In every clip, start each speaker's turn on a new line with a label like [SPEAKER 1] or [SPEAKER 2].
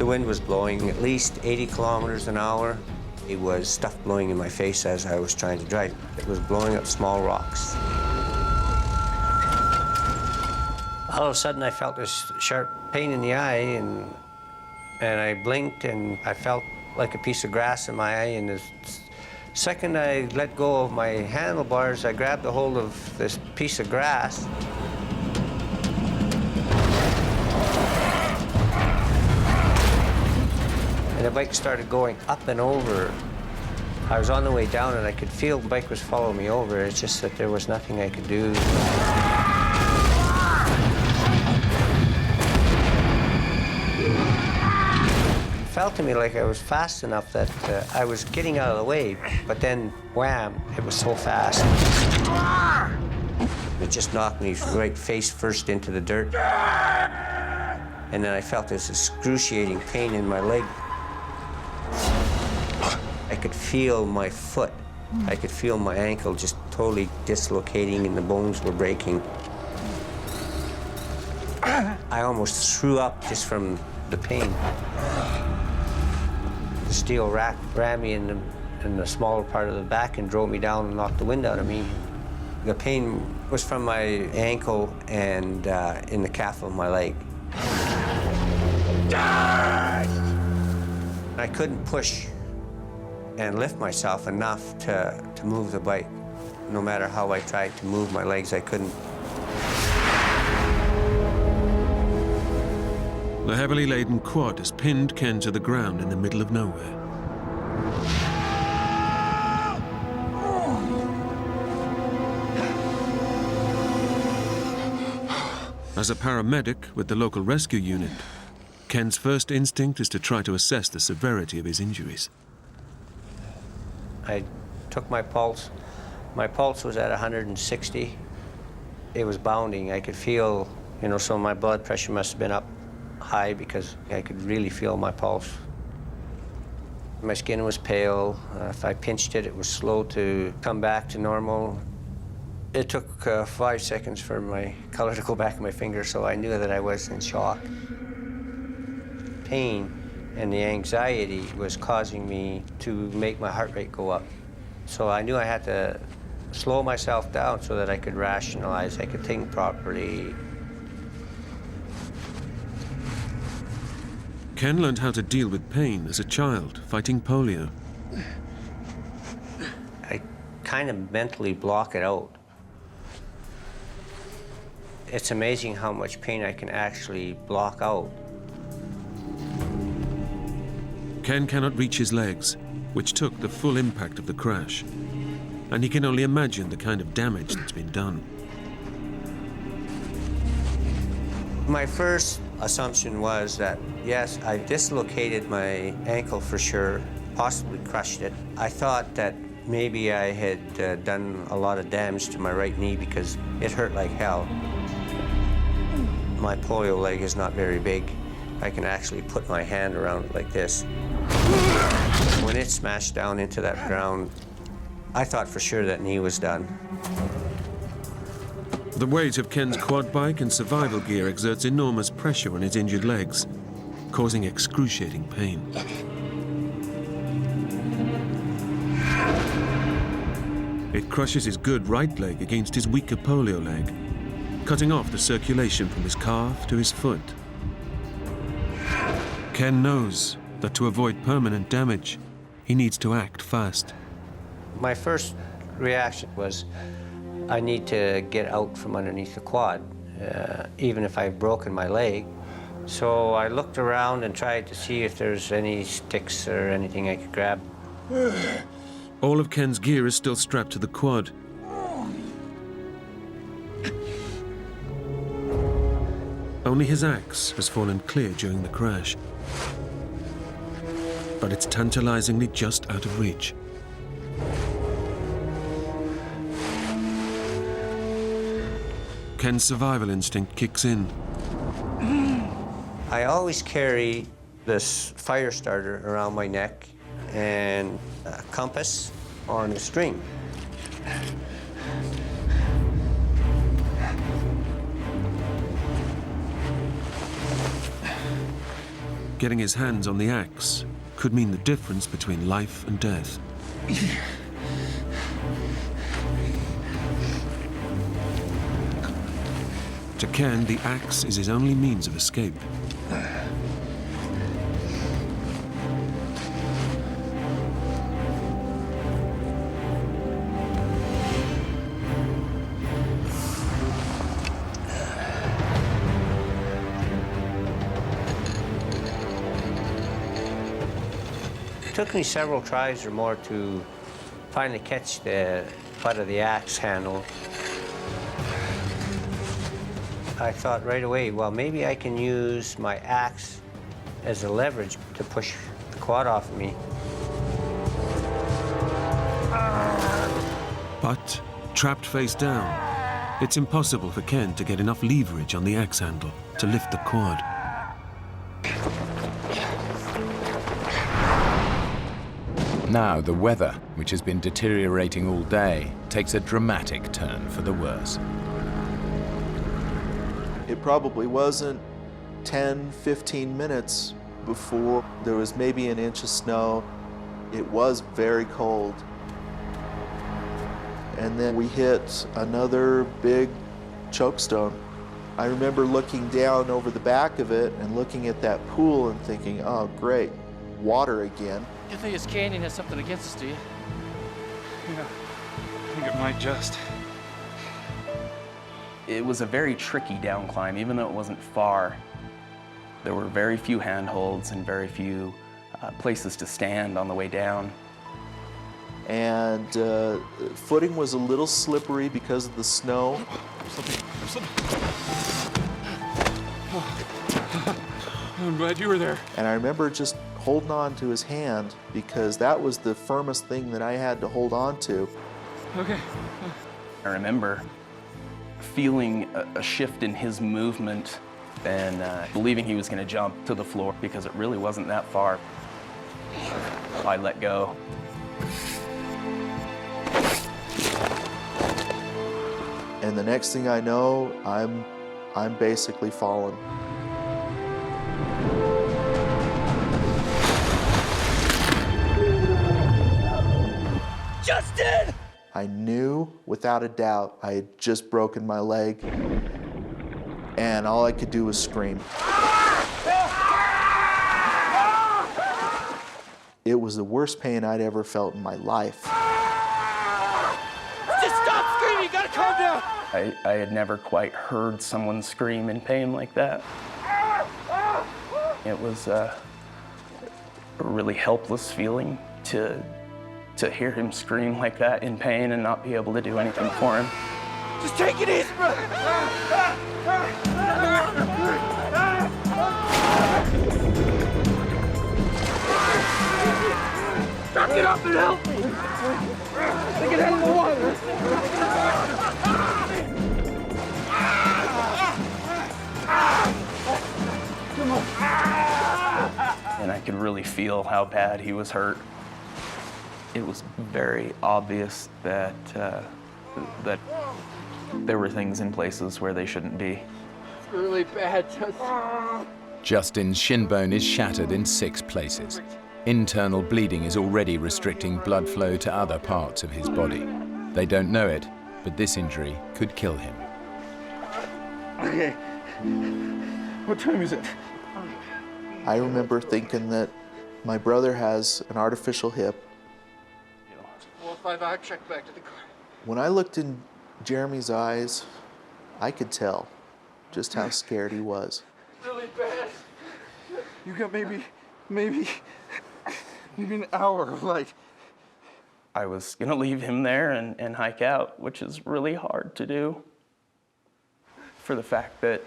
[SPEAKER 1] The wind was blowing at least 80 kilometers an hour. It was stuff blowing in my face as I was trying to drive. It was blowing up small rocks. All of a sudden, I felt this sharp pain in the eye, and I blinked, and I felt like a piece of grass in my eye. And the second I let go of my handlebars, I grabbed a hold of this piece of grass. And the bike started going up and over. I was on the way down, and I could feel the bike was following me over. It's just that there was nothing I could do. It felt to me like I was fast enough that I was getting out of the way, but then, wham, it was so fast. It just knocked me right face first into the dirt. And then I felt this excruciating pain in my leg. I could feel my foot. I could feel my ankle just totally dislocating and the bones were breaking. I almost threw up just from the pain. The steel rack rammed me in the smaller part of the back and drove me down and knocked the wind out of me. The pain was from my ankle and in the calf of my leg. I couldn't push and lift myself enough to move the bike. No matter how I tried to move my legs, I couldn't.
[SPEAKER 2] The heavily laden quad has pinned Ken to the ground in the middle of nowhere. As a paramedic with the local rescue unit, Ken's first instinct is to try to assess the severity of his injuries.
[SPEAKER 1] I took my pulse. My pulse was at 160. It was bounding. I could feel, so my blood pressure must have been up high because I could really feel my pulse. My skin was pale. If I pinched it, it was slow to come back to normal. It took 5 seconds for my color to go back in my finger, so I knew that I was in shock. Pain and the anxiety was causing me to make my heart rate go up. So I knew I had to slow myself down so that I could rationalize, I could think properly.
[SPEAKER 2] Ken learned how to deal with pain as a child, fighting polio.
[SPEAKER 1] I kind of mentally block it out. It's amazing how much pain I can actually block out.
[SPEAKER 2] Ken cannot reach his legs, which took the full impact of the crash. And he can only imagine the kind of damage that's been done.
[SPEAKER 1] My first assumption was that, yes, I dislocated my ankle for sure, possibly crushed it. I thought that maybe I had done a lot of damage to my right knee because it hurt like hell. My polio leg is not very big. I can actually put my hand around it like this. When it smashed down into that ground, I thought for sure that knee was done.
[SPEAKER 2] The weight of Ken's quad bike and survival gear exerts enormous pressure on his injured legs, causing excruciating pain. It crushes his good right leg against his weaker polio leg, cutting off the circulation from his calf to his foot. Ken knows that to avoid permanent damage, he needs to act fast.
[SPEAKER 1] My first reaction was, I need to get out from underneath the quad, even if I've broken my leg. So I looked around and tried to see if there's any sticks or anything I could grab.
[SPEAKER 2] All of Ken's gear is still strapped to the quad. Only his axe has fallen clear during the crash. But it's tantalizingly just out of reach. Ken's survival instinct kicks in.
[SPEAKER 1] I always carry this fire starter around my neck and a compass on a string.
[SPEAKER 2] Getting his hands on the axe could mean the difference between life and death. To Ken, the axe is his only means of escape.
[SPEAKER 1] It took me several tries or more to finally catch the butt of the axe handle. I thought right away, well, maybe I can use my axe as a leverage to push the quad off of me.
[SPEAKER 2] But, trapped face down, it's impossible for Ken to get enough leverage on the axe handle to lift the quad.
[SPEAKER 3] Now the weather, which has been deteriorating all day, takes a dramatic turn for the worse.
[SPEAKER 4] It probably wasn't 10, 15 minutes before there was maybe an inch of snow. It was very cold. And then we hit another big chokestone. I remember looking down over the back of it and looking at that pool and thinking, oh, great, water again.
[SPEAKER 5] You think this canyon has something against us, do you?
[SPEAKER 6] Yeah, I think it might just.
[SPEAKER 7] It was a very tricky down climb, even though it wasn't far. There were very few handholds and very few places to stand on the way down.
[SPEAKER 4] And footing was a little slippery because of the snow.
[SPEAKER 6] I'm glad you were there.
[SPEAKER 4] And I remember just holding on to his hand because that was the firmest thing that I had to hold on to.
[SPEAKER 6] Okay.
[SPEAKER 7] I remember feeling a shift in his movement and believing he was going to jump to the floor because it really wasn't that far. I let go.
[SPEAKER 4] And the next thing I know, I'm basically falling.
[SPEAKER 5] Justin!
[SPEAKER 4] I knew without a doubt I had just broken my leg, and all I could do was scream. It was the worst pain I'd ever felt in my life.
[SPEAKER 5] Just stop screaming! You gotta calm down!
[SPEAKER 7] I had never quite heard someone scream in pain like that. It was a really helpless feeling to hear him scream like that in pain and not be able to do anything for him.
[SPEAKER 5] Just take it easy, bro! Get up and help me! Take it out of the water! Come on!
[SPEAKER 7] And I could really feel how bad he was hurt. It was very obvious that that there were things in places where they shouldn't be.
[SPEAKER 5] It's really bad, Justin.
[SPEAKER 3] Justin's shin bone is shattered in 6 places. Internal bleeding is already restricting blood flow to other parts of his body. They don't know it, but this injury could kill him.
[SPEAKER 6] Okay. What time is it?
[SPEAKER 4] I remember thinking that my brother has an artificial hip.
[SPEAKER 5] 455, check back to the car.
[SPEAKER 4] When I looked in Jeremy's eyes, I could tell just how scared he was.
[SPEAKER 5] Really bad.
[SPEAKER 6] You got maybe an hour of light.
[SPEAKER 7] I was gonna leave him there and hike out, which is really hard to do for the fact that,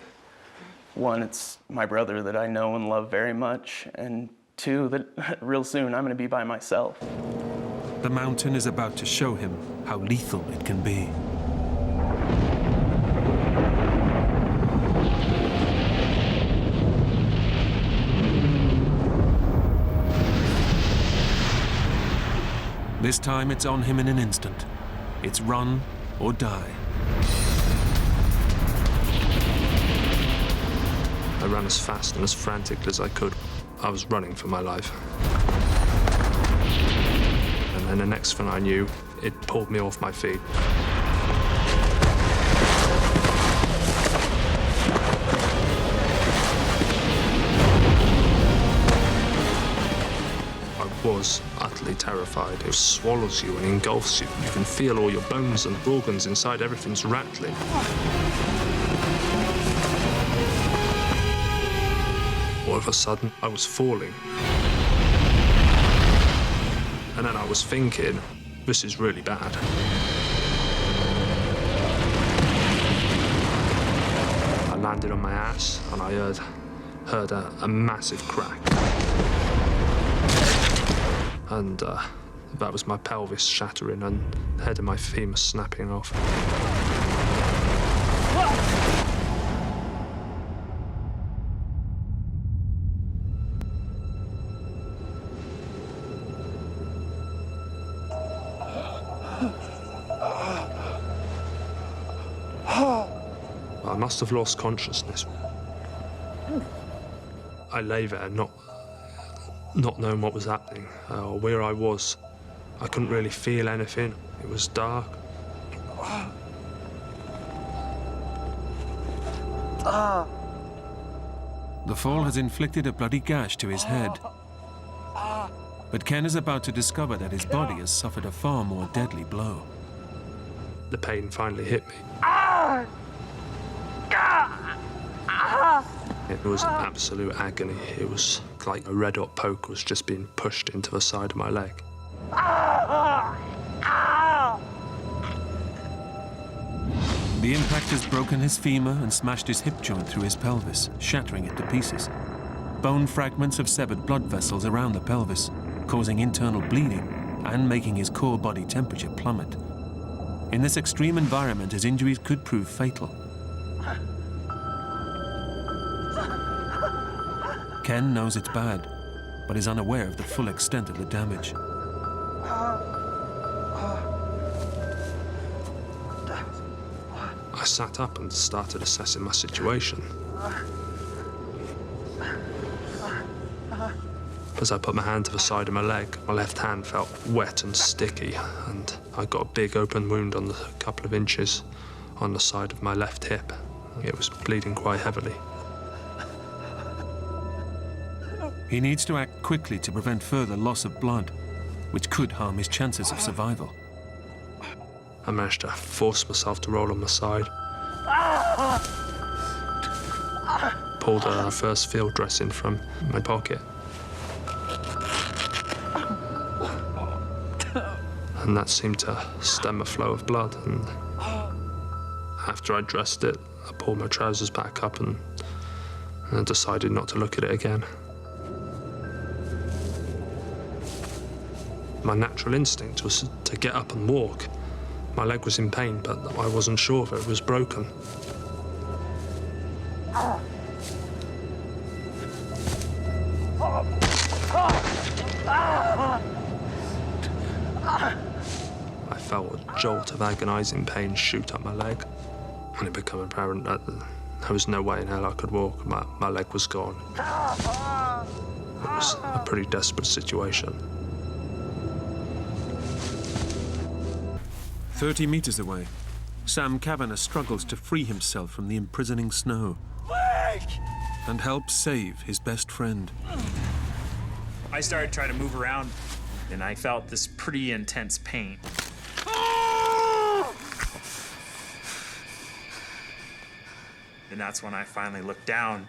[SPEAKER 7] one, it's my brother that I know and love very much, and 2, that real soon I'm gonna be by myself.
[SPEAKER 2] The mountain is about to show him how lethal it can be. This time it's on him in an instant. It's run or die.
[SPEAKER 8] I ran as fast and as frantic as I could. I was running for my life. And then the next thing I knew, it pulled me off my feet. I was utterly terrified. It swallows you and engulfs you. You can feel all your bones and organs inside, everything's rattling. All of a sudden, I was falling. And then I was thinking, this is really bad. I landed on my ass and I heard a massive crack. And that was my pelvis shattering and the head of my femur snapping off. I must have lost consciousness. I lay there, not knowing what was happening, or where I was. I couldn't really feel anything. It was dark.
[SPEAKER 2] The fall has inflicted a bloody gash to his head. But Ken is about to discover that his body has suffered a far more deadly blow.
[SPEAKER 8] The pain finally hit me. It was absolute agony. It was like a red-hot poke was just being pushed into the side of my leg.
[SPEAKER 2] The impact has broken his femur and smashed his hip joint through his pelvis, shattering it to pieces. Bone fragments have severed blood vessels around the pelvis, causing internal bleeding and making his core body temperature plummet. In this extreme environment, his injuries could prove fatal. Ken knows it's bad, but is unaware of the full extent of the damage.
[SPEAKER 8] I sat up and started assessing my situation. As I put my hand to the side of my leg, my left hand felt wet and sticky, and I got a big open wound on a couple of inches on the side of my left hip. It was bleeding quite heavily.
[SPEAKER 2] He needs to act quickly to prevent further loss of blood, which could harm his chances of survival.
[SPEAKER 8] I managed to force myself to roll on my side. Pulled a first field dressing from my pocket. And that seemed to stem a flow of blood. And after I dressed it, I pulled my trousers back up and I decided not to look at it again. My natural instinct was to get up and walk. My leg was in pain, but I wasn't sure if it was broken. I felt a jolt of agonizing pain shoot up my leg, and it became apparent that there was no way in hell I could walk. My leg was gone. It was a pretty desperate situation.
[SPEAKER 2] 30 meters away, Sam Kavanagh struggles to free himself from the imprisoning snow and helps save his best friend.
[SPEAKER 9] I started trying to move around, and I felt this pretty intense pain. And that's when I finally looked down.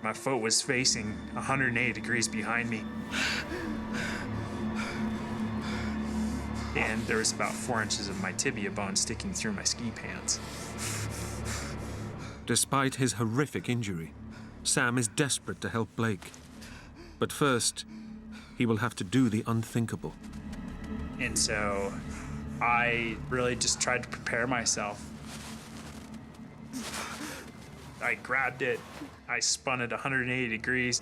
[SPEAKER 9] My foot was facing 180 degrees behind me. And there was about 4 inches of my tibia bone sticking through my ski pants.
[SPEAKER 2] Despite his horrific injury, Sam is desperate to help Blake. But first, he will have to do the unthinkable.
[SPEAKER 9] And so I really just tried to prepare myself. I grabbed it, I spun it 180 degrees.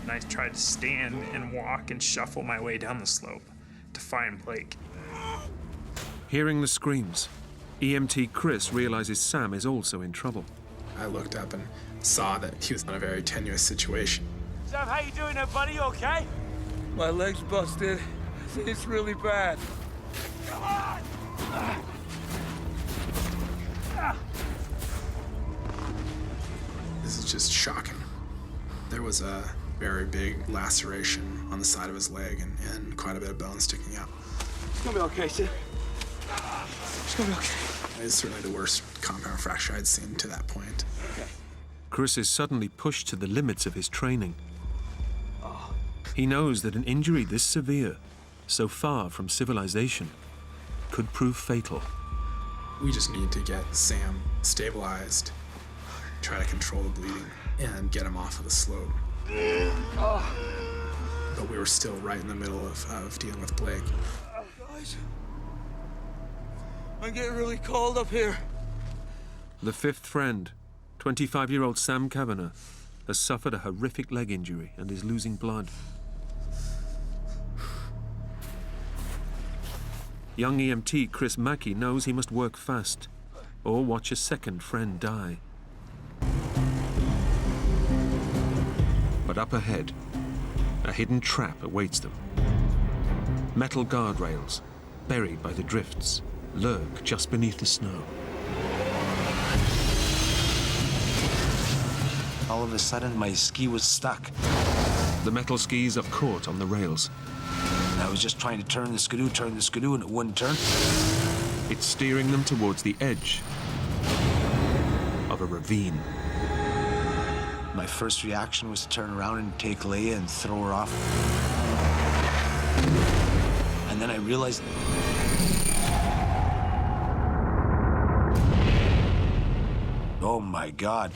[SPEAKER 9] And I tried to stand and walk and shuffle my way down the slope. Defiant Lake.
[SPEAKER 2] Hearing the screams, EMT Chris realizes Sam is also in trouble.
[SPEAKER 10] I looked up and saw that he was in a very tenuous situation.
[SPEAKER 5] Sam, how you doing there, buddy? You okay? My leg's busted. I think it's really bad. Come on!
[SPEAKER 10] This is just shocking. There was a very big laceration on the side of his leg and quite a bit of bone sticking out.
[SPEAKER 5] It's gonna be okay, Sid. It's gonna be okay.
[SPEAKER 10] It's certainly the worst compound fracture I'd seen to that point.
[SPEAKER 5] Okay.
[SPEAKER 2] Chris is suddenly pushed to the limits of his training. He knows that an injury this severe, so far from civilization, could prove fatal.
[SPEAKER 10] We just need to get Sam stabilized, try to control the bleeding, and get him off of the slope. But we were still right in the middle of dealing with Blake.
[SPEAKER 5] Guys, I'm getting really cold up here.
[SPEAKER 2] The fifth friend, 25-year-old Sam Kavanagh, has suffered a horrific leg injury and is losing blood. Young EMT Chris Mackey knows he must work fast or watch a second friend die. But up ahead, a hidden trap awaits them. Metal guardrails, buried by the drifts, lurk just beneath the snow.
[SPEAKER 11] All of a sudden, my ski was stuck.
[SPEAKER 2] The metal skis are caught on the rails.
[SPEAKER 11] And I was just trying to turn the skidoo, and it wouldn't turn.
[SPEAKER 2] It's steering them towards the edge of a ravine.
[SPEAKER 11] My first reaction was to turn around and take Leia and throw her off. And then I realized... Oh my God.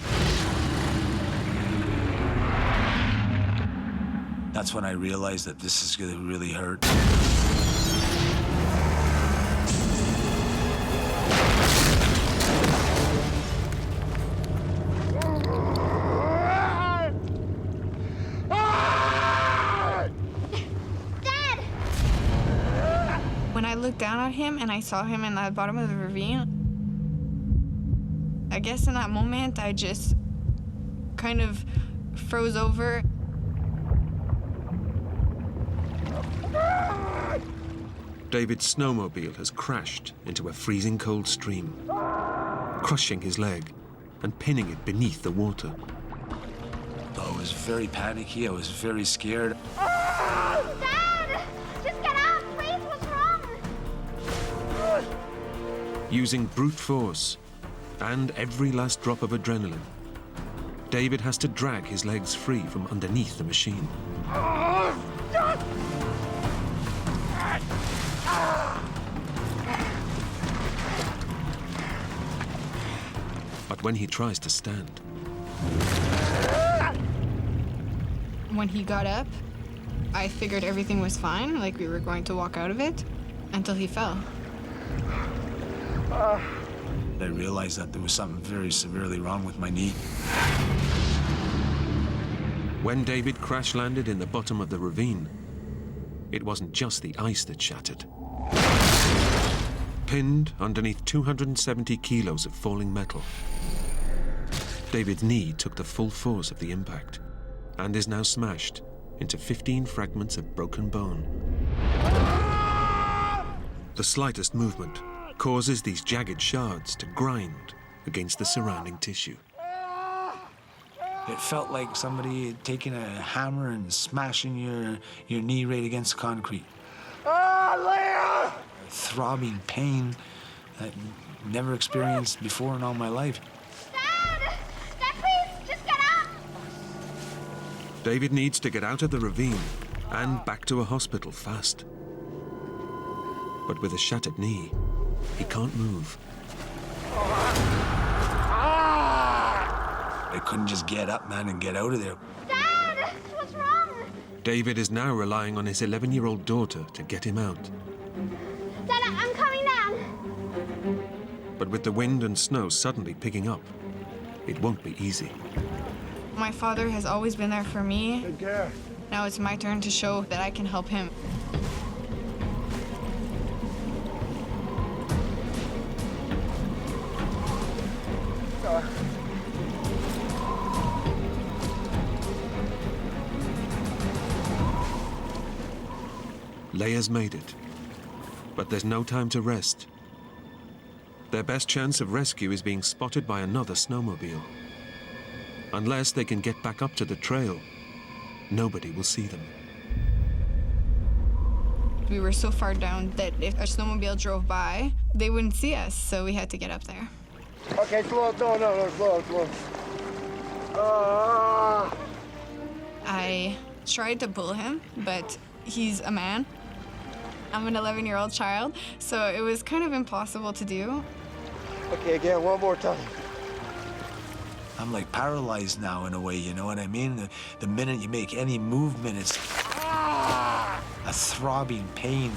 [SPEAKER 11] That's when I realized that this is gonna really hurt.
[SPEAKER 12] When I looked down at him and I saw him in the bottom of the ravine, I guess in that moment I just kind of froze over.
[SPEAKER 2] David's snowmobile has crashed into a freezing cold stream, crushing his leg and pinning it beneath the water.
[SPEAKER 11] I was very panicky, I was very scared.
[SPEAKER 13] Dad! Just get out, please! What's wrong?
[SPEAKER 2] Using brute force and every last drop of adrenaline, David has to drag his legs free from underneath the machine. But when he tries to stand,
[SPEAKER 12] When he got up, I figured everything was fine, like we were going to walk out of it, until he fell.
[SPEAKER 11] I realized that there was something very severely wrong with my knee.
[SPEAKER 2] when David crash-landed in the bottom of the ravine, it wasn't just the ice that shattered. Pinned underneath 270 kilos of falling metal, David's knee took the full force of the impact and is now smashed into 15 fragments of broken bone. The slightest movement causes these jagged shards to grind against the surrounding tissue.
[SPEAKER 11] It felt like somebody had taken a hammer and smashing your knee right against concrete. Throbbing pain that I'd never experienced before in all my life.
[SPEAKER 13] Dad! Dad, please, just get up!
[SPEAKER 2] David needs to get out of the ravine and back to a hospital fast. But with a shattered knee, he can't move.
[SPEAKER 11] I couldn't just get up, man, and get out of there.
[SPEAKER 13] Dad! What's wrong?
[SPEAKER 2] David is now relying on his 11-year-old daughter to get him out.
[SPEAKER 13] Dad, I'm coming down.
[SPEAKER 2] But with the wind and snow suddenly picking up, it won't be easy.
[SPEAKER 12] My father has always been there for me.
[SPEAKER 5] Take care.
[SPEAKER 12] Now it's my turn to show that I can help him.
[SPEAKER 2] Leia's made it, but there's no time to rest. Their best chance of rescue is being spotted by another snowmobile. Unless they can get back up to the trail, nobody will see them.
[SPEAKER 12] We were so far down that if a snowmobile drove by, they wouldn't see us, so we had to get up there.
[SPEAKER 14] Okay, slow, no, slow.
[SPEAKER 12] I tried to pull him, but he's a man. I'm an 11-year-old child, so it was kind of impossible to do.
[SPEAKER 14] Okay, again, one more time.
[SPEAKER 11] I'm like paralyzed now in a way, you know what I mean? The minute you make any movement, it's a throbbing pain.